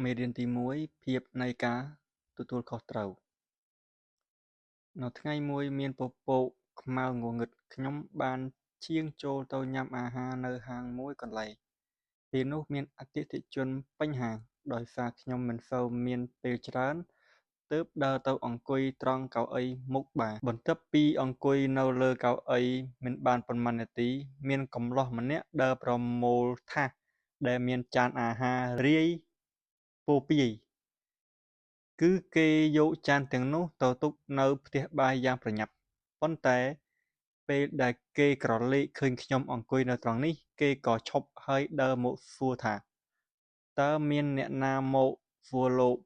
មេរៀនទី1ភាពនៃការទទួលខុសត្រូវនៅថ្ងៃមួយមានពពកខ្មៅងងឹតខ្ញុំបានឈាងចូលទៅញ៉ាំអាហារនៅហាងមួយកន្លែងពេលនោះមានអតិថិជនពេញហាងដោយសារខ្ញុំមិនសូវមានពេលច្រើនទើបដើរទៅអង្គុយត្រង់កៅអីមុខបារបន្ទាប់ពីអង្គុយនៅលើកៅអីមិនបានប៉ុន្មាននាទីមានកម្លោះម្នាក់ដើរប្រមូលថាសដែលមានចានអាហាររាយពោពាយគឺគេយកចានទាំងនោះទៅទុកនៅផ្ទះបាយយ៉ាងប្រញាប់ប៉ុន្តែពេលដែលគេក្រឡេកឃើញខ្ញុំអង្គុយនៅត្រង់នេះគេក៏ឈប់ហើយដើរមកសួរថាតើមានអ្នកណាមកសួរលោក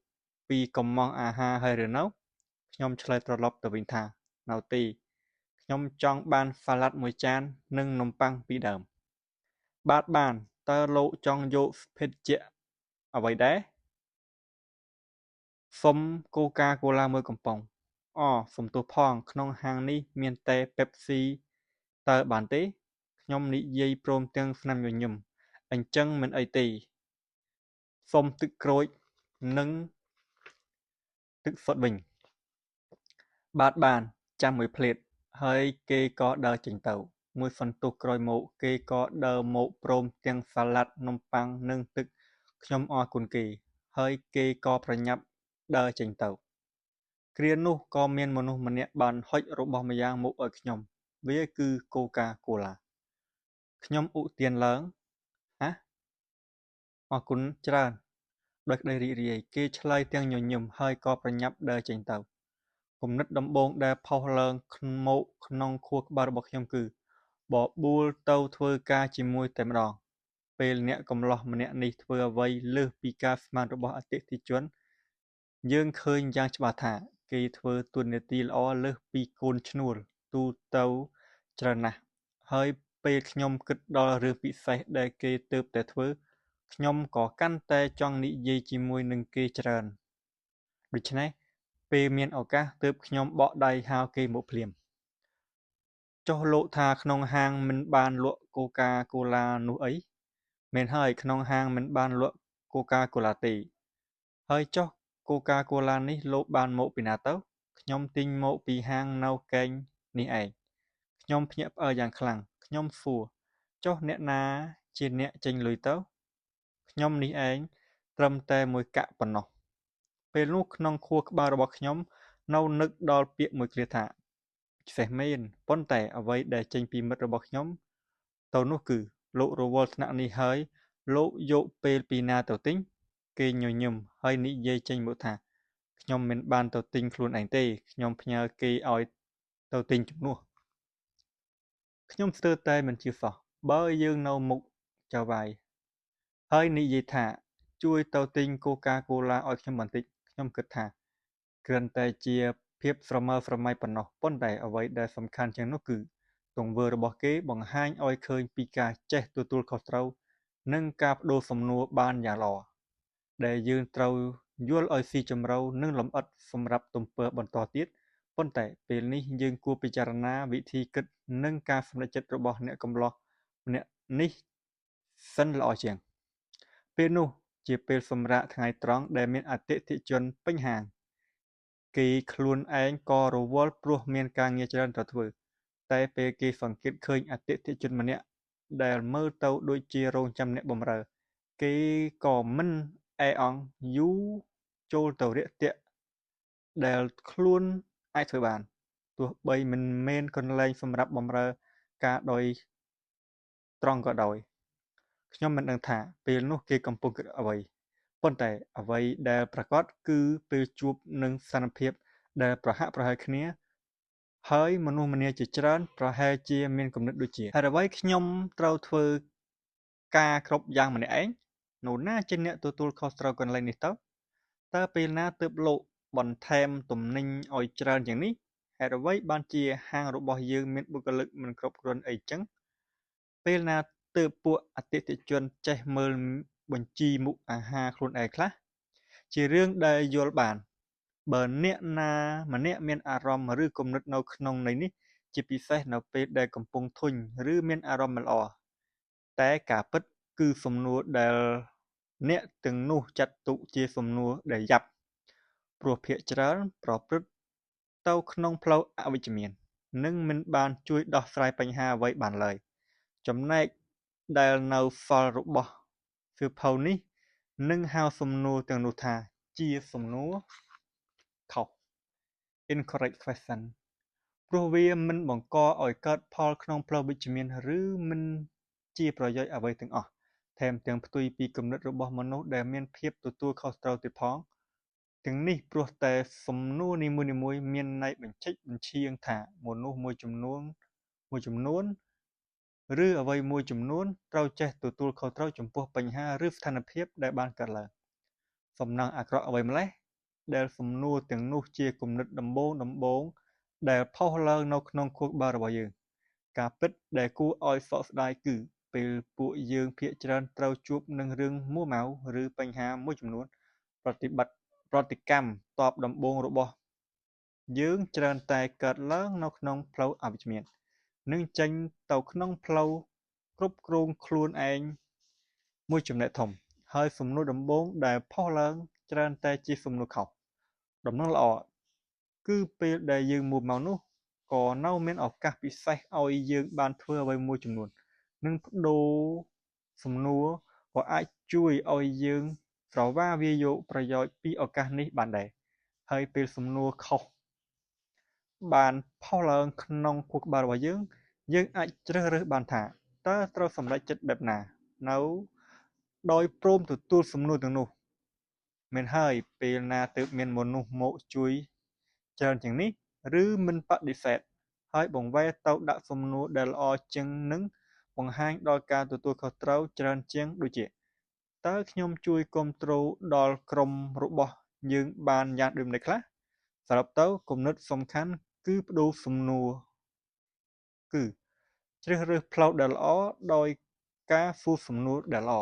ពីកម្មង់អាហារហើយឬនៅខ្ញុំឆ្លើយត្រឡប់ទៅវិញថានៅទេខ្ញុំចង់បានសាឡាត់មួយចាននិងនំប៉័ងពីរដើមបានតើលោកចង់យកភេសជ្ជៈអ្វីដែរសុំកូកាកូឡាមួយកំប៉ុងសុំទោសផងក្នុងហាងនេះមានតែពេបស៊ីតើបានទេខ្ញុំនិយាយព្រមទាំងស្នាមញញឹមអញ្ចឹងមិនអីទេសុំទឹកក្រូចនិងទឹកសុទ្ធវិញបានចាំមួយភ្លេតហើយគេក៏ដើរចេញទៅមួយសន្ទុះក្រោយមកគេក៏ដើរមកព្រមទាំងសាឡាត់នំប៉័ងនិងទឹកខ្ញុំអរគុណគេហើយគេក៏ប្រញាប់ដើរចេញទៅគ្រានោះក៏មានមនុស្សម្នាក់បានហុចរបស់ម្យ៉ាងមកឲ្យខ្ញុំវាគឺកូកាកូឡាខ្ញុំឧទានឡើងហ៎អរគុណច្រើនដោយក្តីរីករាយគេឆ្លើយទាំងញញឹមហើយក៏ប្រញាប់ដើរចេញទៅគំនិតដំបូងដែលផុសឡើងមកក្នុងខួរក្បាលរបស់ខ្ញុំគឺបបួលទៅធ្វើការជាមួយតែម្ដងពេលអ្នកកម្លោះម្នាក់នេះធ្វើអ្វីលើសពីការស្មានរបស់អតិថិជនយើងឃើញយ៉ាងច្បាស់ថាគេធ្វើតួនាទីល្អលើសពីកូនឈ្នួលទូទៅច្រើនណាស់ហើយពេលខ្ញុំគិតដល់រឿងពិសេសដែលគេទើបតែធ្វើខ្ញុំក៏កាន់តែចង់និយាយជាមួយនឹងគេច្រើនដូច្នេះពេលមានឱកាសទើបខ្ញុំបកដៃហៅគេមកភ្លាមចុះលោកថាក្នុងហាងមិនបានលក់កូកាកូឡានោះអីមែនហើយក្នុងហាងមិនបានលក់កូកាកូឡាទេហើយចុះកូកាកូឡានេះលោកបានមកពីណាទៅខ្ញុំទិញមកពីហាងនៅកែងនេះឯងខ្ញុំភ្ញាក់ផ្អើលយ៉ាងខ្លាំងខ្ញុំសួរចុះអ្នកណាជាអ្នកចេញលុយទៅខ្ញុំនេះឯងត្រឹមតែមួយកាក់ប៉ុណ្ណោះពេលនោះក្នុងខួរក្បាលរបស់ខ្ញុំនៅនឹកដល់ពាក្យមួយឃ្លាថាពិសេសមែនប៉ុន្តែអ្វីដែលចេញពីមិត្តរបស់ខ្ញុំទៅនោះគឺលោករវល់ថ្នាក់នេះហើយលោកយកពេលពីណាទៅទិញគេញញឹមហើយនិយាយចេញមកថាខ្ញុំមិនបានទៅទិញខ្លួនឯងទេខ្ញុំផ្ញើគេឲ្យទៅទិញជំនួសខ្ញុំស្ទើរតែមិនជឿសោះបើយើងនៅមុខចៅវាយហើយនិយាយថាជួយទៅទិញកូកាកូឡាឲ្យខ្ញុំបន្តិចខ្ញុំគិតថាគ្រាន់តែជាភាពស្រមើស្រមៃប៉ុណ្ណោះប៉ុន្តែអ្វីដែលសំខាន់ជាងនោះគឺទង្វើរបស់គេបង្ហាញឲ្យឃើញពីការចេះទទួលខុសត្រូវនិងការបដូរសំណួរបានយ៉ាងល្អដែលយើងត្រូវយល់ឲ្យស៊ីជម្រៅនិងលម្អិតសម្រាប់ទំព័របន្តទៀតប៉ុន្តែពេលនេះយើងគួរពិចារណាវិធីគិតនិងការសម្រេចចិត្តរបស់អ្នកកម្លោះម្នាក់នេះសិនល្អជាងពេលនោះជាពេលសម្រាកថ្ងៃត្រង់ដែលមានអតិថិជនពេញហាងគេខ្លួនឯងក៏រវល់ព្រោះមានការងារច្រើនត្រូវធ្វើតែពេលគេសង្កេតឃើញអតិថិជនម្នាក់ដែលមើលទៅដូចជារងចាំអ្នកបម្រើគេក៏មិនអែអង្សយូរចូលទៅរាក់ទាក់ដែលខ្លួនអាចធ្វើបានទោះបីមិនមែនកន្លែងសម្រាប់បម្រើការដោយត្រង់ក៏ដោយខ្ញុំមិនដឹងថាពេលនោះគេកំពុងគិតអ្វីប៉ុន្តែអ្វីដែលប្រាកដគឺពេលជួបនឹងស្ថានភាពដែលប្រហាក់ប្រហែលគ្នាហើយមនុស្សម្នាជាច្រើនប្រហែលជាមានគំនិតដូចជាហេតុអ្វីខ្ញុំត្រូវធ្វើការគ្រប់យ៉ាងម្នាក់ឯងនរណាជាអ្នកទទួលខុសត្រូវកន្លែងនេះទៅតើពេលណាទើបលោកបន្ថែមទំនិញឲ្យច្រើនយ៉ាងនេះហេតុអ្វីបានជាហាងរបស់យើងមានបុគ្គលិកមិនគ្រប់គ្រាន់អីចឹងពេលណាទើបពួកអតិថិជនចេះមើលបញ្ជីមុខអាហារខ្លួនឯងខ្លះជារឿងដែលយល់បានបើអ្នកណាម្នាក់មានអារម្មណ៍ឬគំនិតនៅក្នុងន័យនេះជាពិសេសនៅពេលដែលកំពុងធុញឬមានអារម្មណ៍មិនល្អតែការពិតគឺសំណួរដែល អ្នកទាំងនោះចាត់ទុកជាសំណួរដែលយ៉ាប់ព្រោះភាគច្រើនប្រព្រឹត្តទៅក្នុងផ្លូវអវិជ្ជមាននិងមិនបានជួយដោះស្រាយបញ្ហាអ្វីបានឡើយចំណែកដែលនៅសល់របស់សៀវភៅនេះនឹងហៅសំណួរទាំងនោះថាជាសំណួរខុស Incorrect question ព្រោះវាមិនបង្កឲ្យកើតផលក្នុងផ្លូវវិជ្ជមានឬមិនជាប្រយោជន៍អ្វីទាំងអស់ថែមទាំងផ្ទុយពីគំនិតរបស់មនុស្សដែលមានភាពទទួលខុសត្រូវទៀតផងទាំងនេះព្រោះតែសំណួរនីមួយៗមានន័យបញ្ជាក់បញ្ជាងថាមនុស្សមួយចំនួនឬអ្វីមួយចំនួនត្រូវចេះទទួលខុសត្រូវចំពោះបញ្ហាឬស្ថានភាពដែលបានកើតឡើងសំណាងអាក្រក់អ្វីម្ល៉េះដែលសំណួរទាំងនោះជាគំនិតដំបូងដែលផុសឡើងនៅក្នុងខួរក្បាលរបស់យើងការពិតដែលគួរឲ្យសោកស្ដាយគឺពេលពួកយើងភាគច្រើនត្រូវជួបនឹងរឿងមួម៉ៅឬបញ្ហាមួយចំនួនប្រតិកម្មតបដំបូងរបស់យើងច្រើនតែកើតឡើងនៅក្នុងផ្លូវអវិជ្ជមាននិងចេញទៅក្នុងផ្លូវគ្រប់គ្រងខ្លួនឯងមួយចំណែកធំហើយសំណួរដំបូងដែលផុសឡើងច្រើនតែជាសំណួរខុសដំណឹងល្អគឺពេលដែលយើងមួម៉ៅនោះក៏នៅមានឱកាសពិសេសឲ្យយើងបានធ្វើអ្វីមួយចំនួននិងប្ដូរសំណួរក៏អាចជួយឲ្យយើងស្រវាវាយកប្រយោជន៍ពីឱកាសនេះបានដែរហើយពេលសំណួរខុសបានផុសឡើងក្នុងខួរក្បាលរបស់យើងអាចជ្រើសរើសបានថាតើត្រូវសម្រេចចិត្តបែបណានៅដោយព្រមទទួលសំណួរទាំងនោះមែនហើយពេលណាទើបមានមនុស្សមកជួយច្រើនជាងនេះឬមិនបដិសេធហើយបង្វែរទៅដាក់សំណួរដែលល្អជាងនិងបង្ហាញដល់ការទទួលខុសត្រូវច្រើនជាងដូចជាតើខ្ញុំជួយគាំទ្រដល់ក្រុមរបស់យើងបានយ៉ាងដូចម្តេចខ្លះសរុបទៅគំនិតសំខាន់គឺប្ដូរសំណួរគឺជ្រើសរើសផ្លូវដែលល្អដោយការសួរសំណួរដែលល្អ